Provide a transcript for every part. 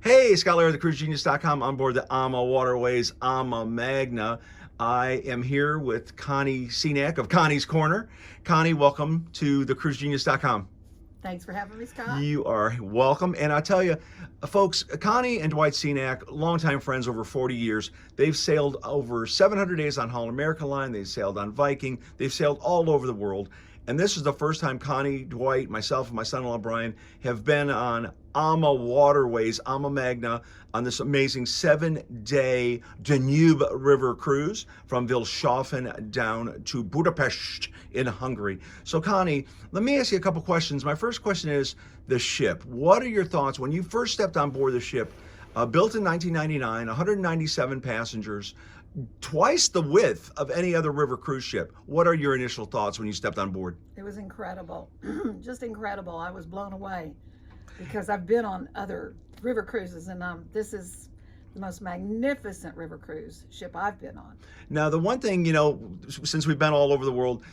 Hey, Scott Lara, thecruisegenius.com on board the AmaWaterways AmaMagna. I am here with Connie Cenac of Connie's Corner. Connie, welcome to thecruisegenius.com. Thanks for having me, Scott. You are welcome. And I tell you, folks, Connie and Dwight Cenac, longtime friends over 40 years. They've sailed over 700 days on Holland America Line. They've sailed on Viking. They've sailed all over the world. And this is the first time Connie, Dwight, myself, and my son-in-law Brian have been on AmaWaterways AmaMagna on this amazing 7-day Danube River cruise from Wilshofen down to Budapest in Hungary. So Connie, let me ask you a couple questions. My first question is the ship. What are your thoughts when you first stepped on board the ship? Built in 1999, 197 passengers, twice the width of any other river cruise ship. What are your initial thoughts when you stepped on board? It was incredible. Just incredible. I was blown away because I've been on other river cruises, and this is the most magnificent river cruise ship I've been on. Now, the one thing, you know, since we've been all over the world,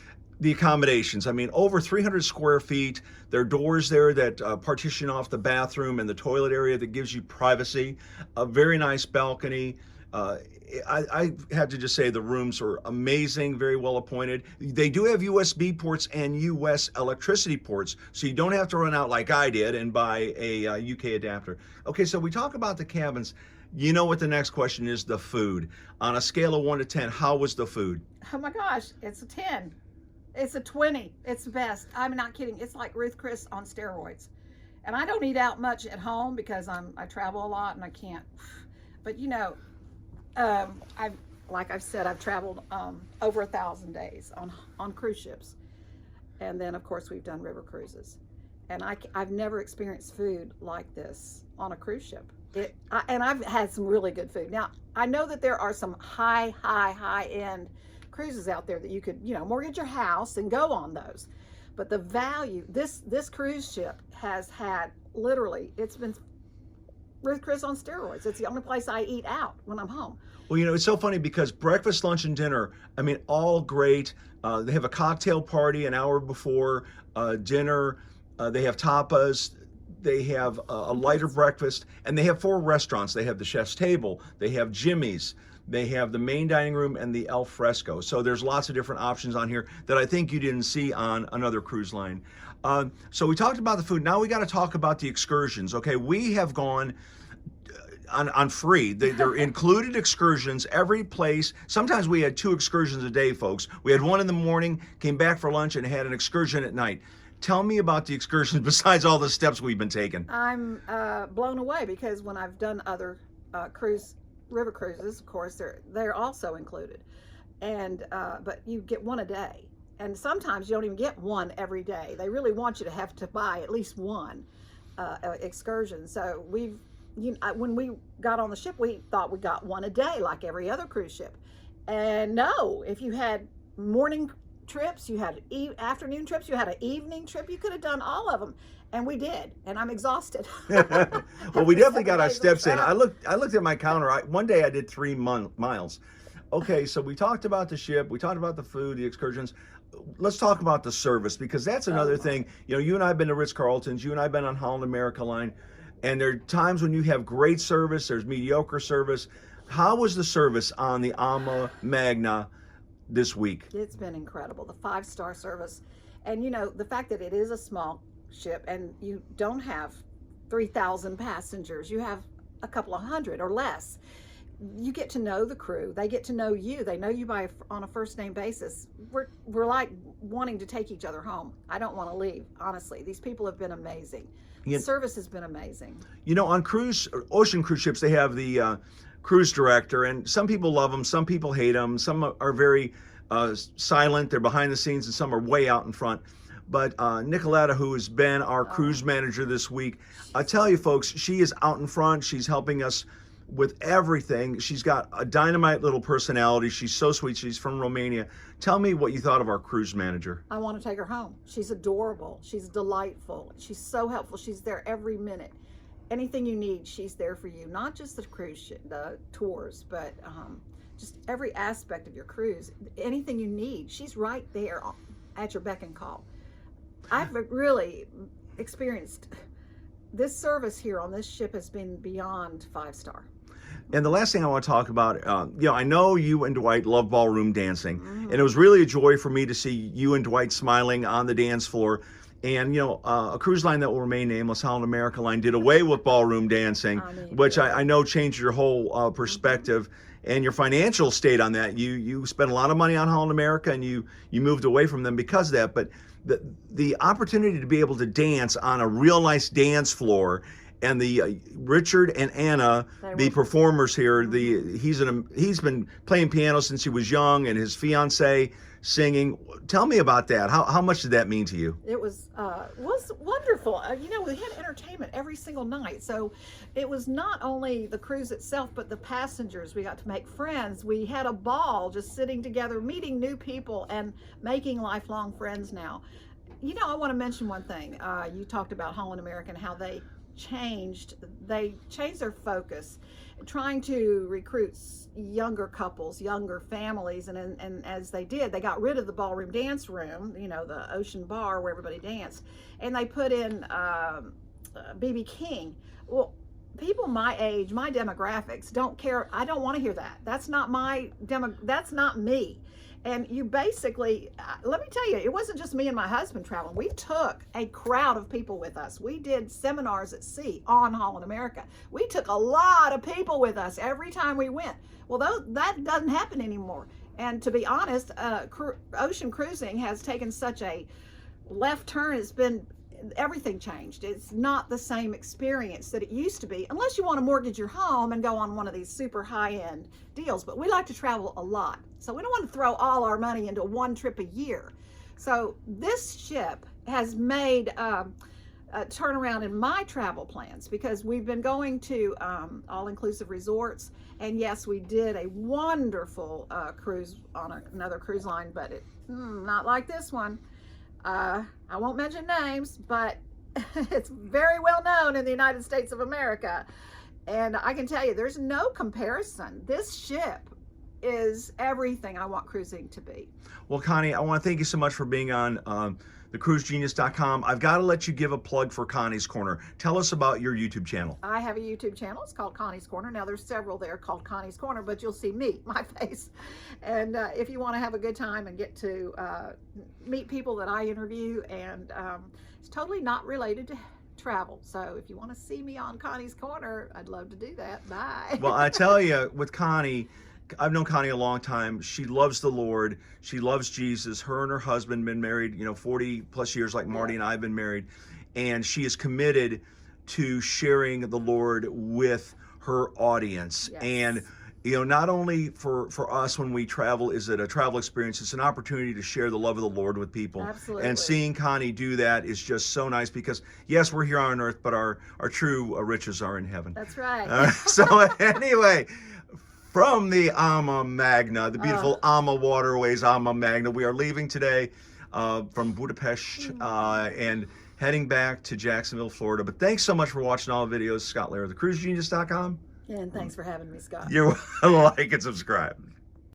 the accommodations. I mean, over 300 square feet. There are doors there that partition off the bathroom and the toilet area that gives you privacy. A very nice balcony. I had to just say the rooms are amazing, very well appointed. They do have USB ports and US electricity ports, so you don't have to run out like I did and buy a UK adapter. Okay, so we talk about the cabins. You know what the next question is, the food. On a scale of 1 to 10, how was the food? Oh my gosh, it's a 10. It's a 20. It's the best. I'm not kidding. It's like Ruth Chris on steroids. And I don't eat out much at home because I travel a lot and I can't. But you know, like I've said, I've traveled over 1,000 days on cruise ships, and then of course we've done river cruises, and I've never experienced food like this on a cruise ship. And I've had some really good food. Now I know that there are some high end cruises out there that you could, you know, mortgage your house and go on those, but the value this cruise ship has had, literally, it's been Ruth Chris on steroids. It's the only place I eat out when I'm home. Well, you know, it's so funny because breakfast, lunch, and dinner, I mean, all great. They have a cocktail party an hour before dinner. They have tapas. They have a lighter breakfast. And they have 4 restaurants. They have the Chef's Table. They have Jimmy's. They have the main dining room and the al fresco. So there's lots of different options on here that I think you didn't see on another cruise line. So we talked about the food. Now we got to talk about the excursions. Okay, we have gone on free. They're included excursions every place. Sometimes we had 2 excursions a day, folks. We had one in the morning, came back for lunch, and had an excursion at night. Tell me about the excursions besides all the steps we've been taking. I'm blown away because when I've done other river cruises, of course, they're also included, and but you get one a day. And sometimes you don't even get one every day. They really want you to have to buy at least one excursion. So when we got on the ship, we thought we got one a day like every other cruise ship. And no, if you had morning trips, you had afternoon trips, you had an evening trip, you could have done all of them. And we did, and I'm exhausted. Well, we definitely got our steps in. I looked at my counter. One day I did 3 miles. Okay, so we talked about the ship, we talked about the food, the excursions. Let's talk about the service, because that's another thing. You know, you and I have been to Ritz-Carlton's, you and I have been on Holland America Line, and there are times when you have great service, there's mediocre service. How was the service on the AmaMagna this week? It's been incredible, the 5-star service. And you know, the fact that it is a small ship and you don't have 3,000 passengers, you have a couple of hundred or less. You get to know the crew, they get to know you, they know you on a first name basis. We're like wanting to take each other home. I don't want to leave, honestly. These people have been amazing. The service has been amazing. You know, on ocean cruise ships, they have the cruise director, and some people love them, some people hate them, some are very silent, they're behind the scenes, and some are way out in front. But Nicoletta, who has been our cruise manager this week, I tell you folks, she is out in front. She's helping us with everything. She's got a dynamite little personality. She's so sweet. She's from Romania. Tell me what you thought of our cruise manager. I want to take her home. She's adorable. She's delightful. She's so helpful. She's there every minute. Anything you need, she's there for you. Not just the cruise ship, the tours, but just every aspect of your cruise. Anything you need, she's right there at your beck and call. I've really experienced this service here on this ship has been beyond 5-star. And the last thing I want to talk about, I know you and Dwight love ballroom dancing, Mm-hmm. and it was really a joy for me to see you and Dwight smiling on the dance floor. And, a cruise line that will remain nameless, Holland America Line, did away with ballroom dancing, which I know changed your whole perspective and your financial state on that. You spent a lot of money on Holland America, and you moved away from them because of that. But the opportunity to be able to dance on a real nice dance floor, and the Richard and Anna, the performers here, he's been playing piano since he was young, and his fiance singing. Tell me about that. How much did that mean to you? It was wonderful. We had entertainment every single night, so it was not only the cruise itself, but the passengers. We got to make friends. We had a ball just sitting together, meeting new people, and making lifelong friends now. I want to mention one thing. You talked about Holland America and how they changed their focus, trying to recruit younger couples, younger families, and as they did, they got rid of the ballroom dance room, the ocean bar where everybody danced, and they put in BB King. Well, people my age, my demographics don't care. I don't want to hear that. That's not my that's not me. And you basically, let me tell you, it wasn't just me and my husband traveling. We took a crowd of people with us. We did seminars at sea on Holland America. We took a lot of people with us every time we went. Well, that doesn't happen anymore. And to be honest, ocean cruising has taken such a left turn. Everything changed. It's not the same experience that it used to be, unless you want to mortgage your home and go on one of these super high-end deals. But we like to travel a lot, so we don't want to throw all our money into one trip a year. So this ship has made a turnaround in my travel plans, because we've been going to all-inclusive resorts, and yes, we did a wonderful cruise on another cruise line, but not like this one. I won't mention names, but it's very well known in the United States of America. And I can tell you, there's no comparison. This ship is everything I want cruising to be. Well, Connie, I want to thank you so much for being on thecruisegenius.com. I've got to let you give a plug for Connie's Corner. Tell us about your YouTube channel. I have a YouTube channel. It's called Connie's Corner. Now, there's several there called Connie's Corner, but you'll see me, my face. And if you want to have a good time and get to meet people that I interview, and it's totally not related to travel. So if you want to see me on Connie's Corner, I'd love to do that. Bye. Well, I tell you, with Connie, I've known Connie a long time. She loves the Lord. She loves Jesus. Her and her husband been married, 40 plus years, like Marty and I have been married. And she is committed to sharing the Lord with her audience. Yes. And, not only for us when we travel is it a travel experience, it's an opportunity to share the love of the Lord with people. Absolutely. And seeing Connie do that is just so nice, because yes, we're here on earth, but our true riches are in heaven. That's right. So anyway, from the AmaMagna, the beautiful AmaWaterways AmaMagna, we are leaving today from Budapest and heading back to Jacksonville, Florida. But thanks so much for watching all the videos. Scott Lara, thecruisegenius.com. And thanks for having me, Scott. You're like and subscribe.